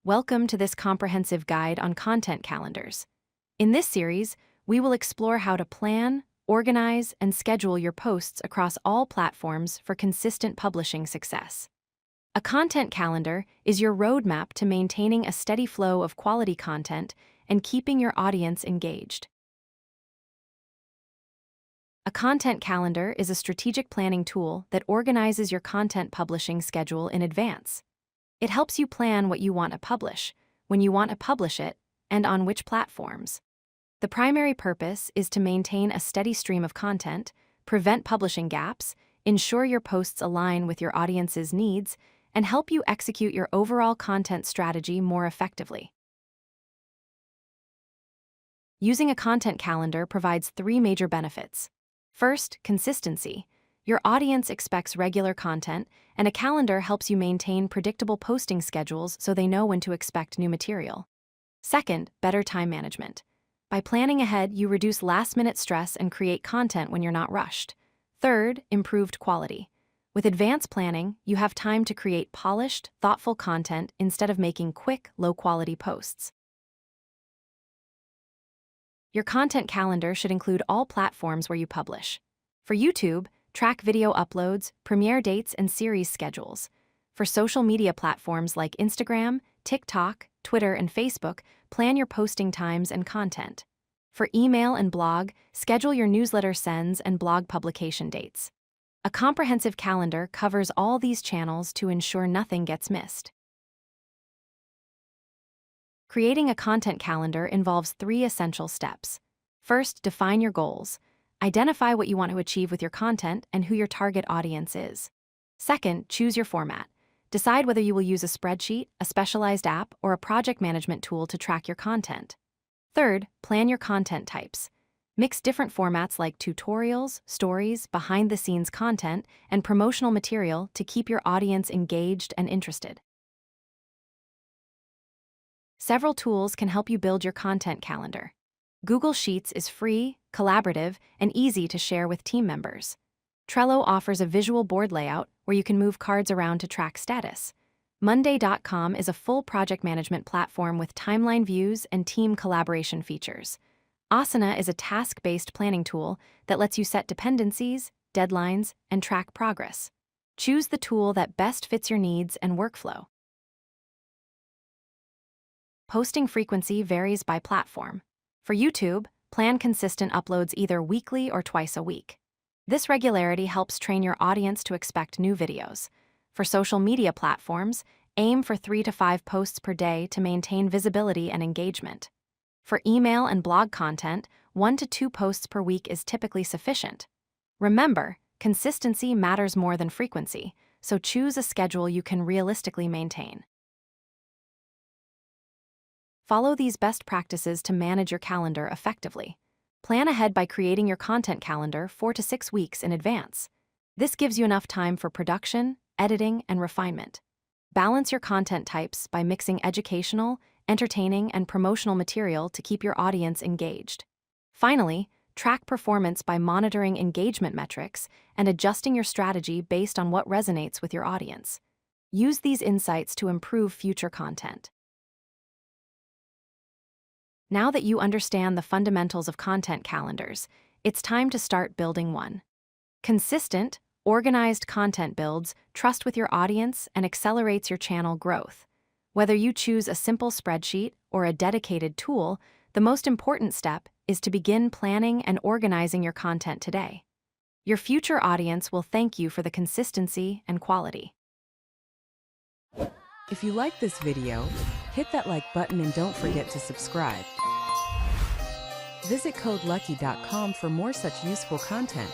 Welcome to this comprehensive guide on content calendars. In this series, we will explore how to plan, organize, and schedule your posts across all platforms for consistent publishing success. A content calendar is your roadmap to maintaining a steady flow of quality content and keeping your audience engaged. A content calendar is a strategic planning tool that organizes your content publishing schedule in advance. It helps you plan what you want to publish, when you want to publish it, and on which platforms. The primary purpose is to maintain a steady stream of content, prevent publishing gaps, ensure your posts align with your audience's needs, and help you execute your overall content strategy more effectively. Using a content calendar provides three major benefits. First, consistency. Your audience expects regular content, and a calendar helps you maintain predictable posting schedules so they know when to expect new material. Second, better time management. By planning ahead, you reduce last-minute stress and create content when you're not rushed. Third, improved quality. With advanced planning, you have time to create polished, thoughtful content instead of making quick, low-quality posts. Your content calendar should include all platforms where you publish. For YouTube, track video uploads, premiere dates, and series schedules. For social media platforms like Instagram, TikTok, Twitter, and Facebook, plan your posting times and content. For email and blog, schedule your newsletter sends and blog publication dates. A comprehensive calendar covers all these channels to ensure nothing gets missed. Creating a content calendar involves three essential steps. First, define your goals. Identify what you want to achieve with your content and who your target audience is. Second, choose your format. Decide whether you will use a spreadsheet, a specialized app, or a project management tool to track your content. Third, plan your content types. Mix different formats like tutorials, stories, behind-the-scenes content, and promotional material to keep your audience engaged and interested. Several tools can help you build your content calendar. Google Sheets is free, collaborative, and easy to share with team members. Trello offers a visual board layout where you can move cards around to track status. Monday.com is a full project management platform with timeline views and team collaboration features. Asana is a task-based planning tool that lets you set dependencies, deadlines, and track progress. Choose the tool that best fits your needs and workflow. Posting frequency varies by platform. For YouTube, plan consistent uploads either weekly or twice a week. This regularity helps train your audience to expect new videos. For social media platforms, aim for 3 to 5 posts per day to maintain visibility and engagement. For email and blog content, 1 to 2 posts per week is typically sufficient. Remember, consistency matters more than frequency, so choose a schedule you can realistically maintain. Follow these best practices to manage your calendar effectively. Plan ahead by creating your content calendar 4 to 6 weeks in advance. This gives you enough time for production, editing, and refinement. Balance your content types by mixing educational, entertaining, and promotional material to keep your audience engaged. Finally, track performance by monitoring engagement metrics and adjusting your strategy based on what resonates with your audience. Use these insights to improve future content. Now that you understand the fundamentals of content calendars, it's time to start building one. Consistent, organized content builds trust with your audience and accelerates your channel growth. Whether you choose a simple spreadsheet or a dedicated tool, the most important step is to begin planning and organizing your content today. Your future audience will thank you for the consistency and quality. If you like this video, hit that like button and don't forget to subscribe. Visit codelucky.com for more such useful content.